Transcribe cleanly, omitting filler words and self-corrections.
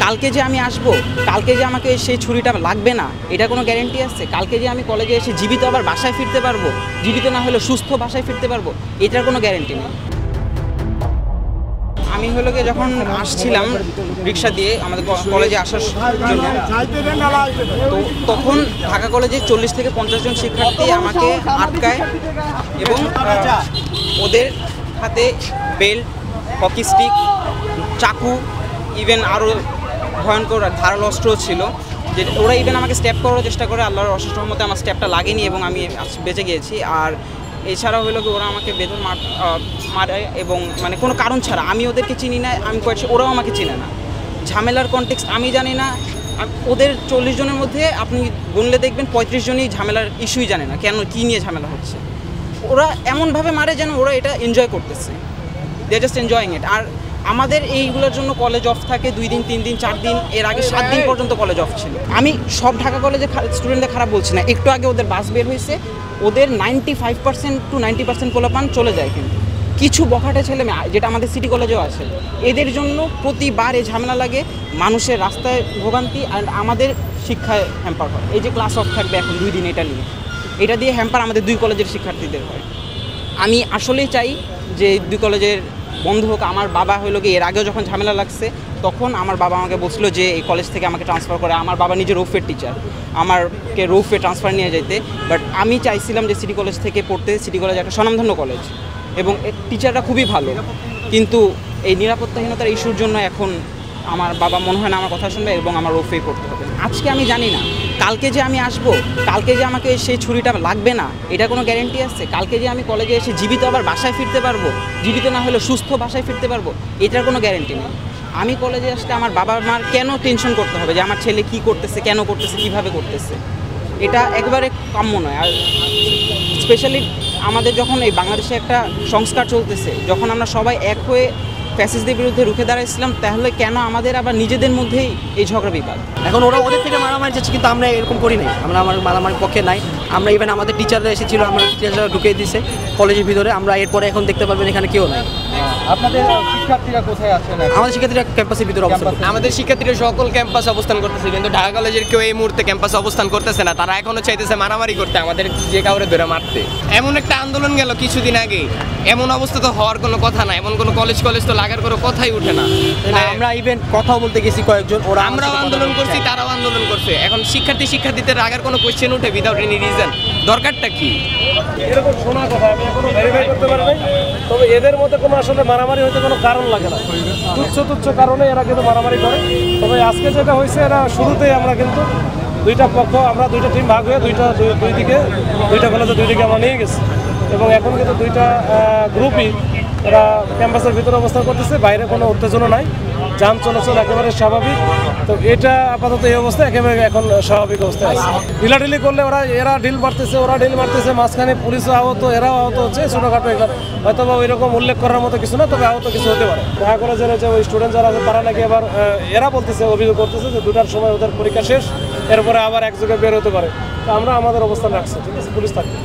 কালকে যে আমি আসবো, কালকে যে আমাকে সেই ছুরিটা লাগবে না, এটা কোনো গ্যারেন্টি আছে? কালকে যে আমি কলেজে এসে জীবিত আবার বাসায় ফিরতে পারবো, জীবিত না হলেও সুস্থ বাসায় ফিরতে পারবো, এটার কোনো গ্যারেন্টি নেই। আমি হলো গিয়ে যখন আসছিলাম রিক্সা দিয়ে আমাদের কলেজে আসার জন্য, তো তখন ঢাকা কলেজে 40 থেকে 50 জন শিক্ষার্থী আমাকে আটকায় এবং ওদের হাতে বেল্ট, হকি স্টিক, চাকু, ইভেন আরও ভয়ঙ্কর ধারালো অস্ত্র ছিল, যে ওরা ইভেন আমাকে স্টেপ করার চেষ্টা করে। আল্লাহর অশেষ রহমতে আমার স্টেপটা লাগেনি এবং আমি বেঁচে গিয়েছি। আর এছাড়াও হলো কি ওরা আমাকে বেদন মারে এবং মানে কোনো কারণ ছাড়া। আমি ওদেরকে চিনি না, আমি কয়েছি, ওরাও আমাকে চিনে না। ঝামেলার কনটেক্সট আমি জানি না। ওদের 40 জনের মধ্যে আপনি গুনলে দেখবেন 35 জনই ঝামেলার ইস্যুই জানে না, কেন কী নিয়ে ঝামেলা হচ্ছে। ওরা এমনভাবে মারে যেন ওরা এটা এনজয় করতেছে, দে জাস্ট এনজয়িং ইট। আর আমাদের এইগুলোর জন্য কলেজ অফ থাকে 2 দিন, 3 দিন, 4 দিন, এর আগে 7 দিন পর্যন্ত কলেজ অফ ছিল। আমি সব ঢাকা কলেজে স্টুডেন্টদের খারাপ বলছি না, একটু আগে ওদের বাস বের হয়েছে, ওদের 95% to 90% পোলাপান চলে যায়, কিন্তু কিছু বখাটে ছেলে মেয়ে, যেটা আমাদের সিটি কলেজেও আছে, এদের জন্য প্রতিবার এই ঝামেলা লাগে, মানুষের রাস্তায় ভোগান্তি আর আমাদের শিক্ষায় হ্যাম্পার হয়। এই যে ক্লাস অফ থাকবে এখন 2 দিন, এটা দিয়ে হ্যাম্পার আমাদের 2 কলেজের শিক্ষার্থীদের হয়। আমি আসলেই চাই যে 2 কলেজের বন্ধ হোক। আমার বাবা হলো কি এর আগেও যখন ঝামেলা লাগছে, তখন আমার বাবা আমাকে বলছিল যে এই কলেজ থেকে আমাকে ট্রান্সফার করে। আমার বাবা নিজে রৌফের টিচার, আমাকে রৌফে ট্রান্সফার নিয়ে যেতে, বাট আমি চাইছিলাম যে সিটি কলেজ থেকে পড়তে। সিটি কলেজ একটা স্বনামধন্য কলেজ এবং টিচাররা খুবই ভালো, কিন্তু এই নিরাপত্তাহীনতার ইস্যুর জন্য এখন আমার বাবা মনে হয় না আমার কথা শুনবে এবং আমার রৌফেই পড়তে হবে। আজকে আমি জানি না কালকে যে আমি আসবো, কালকে যে আমাকে সেই ছুরিটা লাগবে না, এটা কোনো গ্যারেন্টি আছে? কালকে যে আমি কলেজে এসে জীবিত আবার বাসায় ফিরতে পারবো, জীবিত না হলেও সুস্থ বাসায় ফিরতে পারবো, এটার কোনো গ্যারেন্টি নেই। আমি কলেজে আসলে আমার বাবা মার কেন টেনশন করতে হবে যে আমার ছেলে কী করতেছে, কেন করতেছে, কীভাবে করতেছে? এটা একবারে কাম্য নয়। আর স্পেশালি আমাদের যখন এই বাংলাদেশে একটা সংস্কার চলতেছে, যখন আমরা সবাই এক হয়ে ফ্যাসিস্টদের বিরুদ্ধে রুখে দাঁড়াইছিলাম, তাহলে কেন আমাদের আবার নিজেদের মধ্যেই এই ঝগড়া বিবাদ? এখন ওরা ওদের থেকে মারামারি যাচ্ছে, কিন্তু আমরা এরকম করি নাই, আমরা আমার মারামারির পক্ষে নাই। আমরা ইভেন আমাদের টিচাররা এসেছিলো, আমরা টিচাররা ঢুকিয়ে দিয়েছে কলেজের ভিতরে। আমরা এরপরে এখন দেখতে পারবেন এখানে কেউ নাই। আপনাদের শিক্ষার্থীরা কোথায় আছেন? আমাদের শিক্ষার্থীরা ক্যাম্পাসের ভিতরে অবস্থান করছে। আমাদের শিক্ষার্থীরা সকল ক্যাম্পাসে অবস্থান করতেছে, কিন্তু ঢাকা কলেজের কেউ এই মুহূর্তে ক্যাম্পাসে অবস্থান করতেছে না। তারা এখনো চাইতেছে মারামারি করতে, আমাদের যে কাউরে ধরে মারতে। এমন একটা আন্দোলন গেল কিছুদিন আগে, এমন অবস্থা তো হওয়ার কোনো কথা না, এমন কোনো কলেজ তো লাগার কোনো কথাই উঠে না। আমরা ইভেন কথাও বলতে গেছি কয়েকজন, ওরা আমরাও আন্দোলন করছি, তারাও আন্দোলন করছে। এখন শিক্ষার্থীদের রাগার কোনো কোয়েশ্চেন উঠে উইদাউট এনি রিজন? দরকারটা কি? এরকম শোনা কথা আমি এখনো ভেরিফাই করতে পারি নাই, তবে এদের মধ্যে কোনো আসলে মারামারি হইতে কোনো কারণ লাগে না। তুচ্ছ কারণে এরা কিন্তু মারামারি করে। তবে আজকে যেটা হয়েছে, এরা শুরুতেই আমরা কিন্তু 2টা পক্ষ, আমরা 2টা টিম ভাগ হয়ে দুই দিকে 2টা কলেজে 2 দিকে আমরা নিয়ে গেছি এবং এখন কিন্তু 2টা গ্রুপই এরা ক্যাম্পাসের ভিতরে অবস্থান করতেছে। বাইরে কোনো উত্তেজনা নাই, যান চলাচল একেবারে স্বাভাবিক। তো এটা আপাতত এই অবস্থা একেবারে এখন স্বাভাবিক অবস্থায় আছে। ঢিলাঢিলি করলে এরা ঢিল মারতেছে, ওরা ঢিল মারতেছে, মাঝখানে পুলিশও আহত, এরাও আহত হচ্ছে। ছোটোখাটো এগুলো হয়তো বা ওই রকম উল্লেখ করার মতো কিছু না, তবে আহত কিছু হতে পারে। ঢাকা কলেজের যে ওই স্টুডেন্ট যারা আছে, তারা নাকি আবার এরা বলতেছে, অভিযোগ করতেছে যে 2টার সময় ওদের পরীক্ষা শেষ, এরপরে আবার একযোগে বের হতে পারে। তো আমরা আমাদের অবস্থান রাখছি, ঠিক আছে, পুলিশ থাকবে।